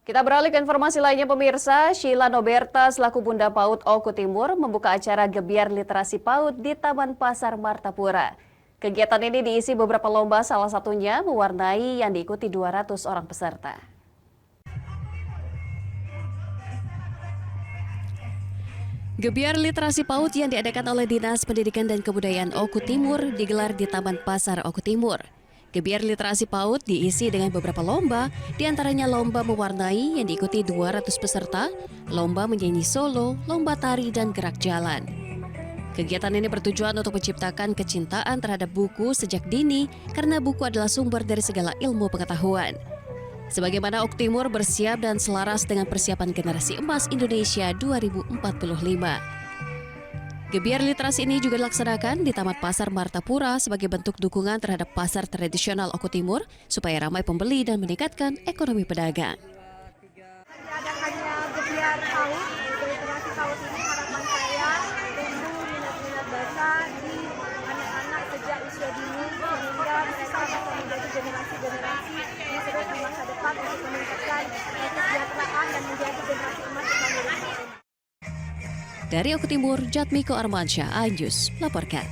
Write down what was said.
Kita beralih ke informasi lainnya pemirsa, Sheila Noberta selaku Bunda PAUD Oku Timur membuka acara Gebiar Literasi PAUD di Taman Pasar Martapura. Kegiatan ini diisi beberapa lomba, salah satunya mewarnai yang diikuti 200 orang peserta. Gebiar Literasi PAUD yang diadakan oleh Dinas Pendidikan dan Kebudayaan Oku Timur digelar di Taman Pasar Oku Timur. Gebiar Literasi PAUD diisi dengan beberapa lomba, diantaranya lomba mewarnai yang diikuti 200 peserta, lomba menyanyi solo, lomba tari, dan gerak jalan. Kegiatan ini bertujuan untuk menciptakan kecintaan terhadap buku sejak dini karena buku adalah sumber dari segala ilmu pengetahuan. Sebagaimana Oku Timur bersiap dan selaras dengan persiapan generasi emas Indonesia 2045. Gebiar literasi ini juga dilaksanakan di Taman Pasar Martapura sebagai bentuk dukungan terhadap pasar tradisional Oku Timur supaya ramai pembeli dan meningkatkan ekonomi pedagang. Diadakannya Gebiar PAUD, literasi PAUD ini harapan saya tumbuh minat-minat baca di anak-anak sejak usia dini sehingga mereka dapat menjadi generasi-generasi yang sudah di masa depan untuk meningkatkan kesejahteraan dan menjadi generasi emas ekonomi. Dari Oku Timur, Jatmiko Armansyah, iNews melaporkan.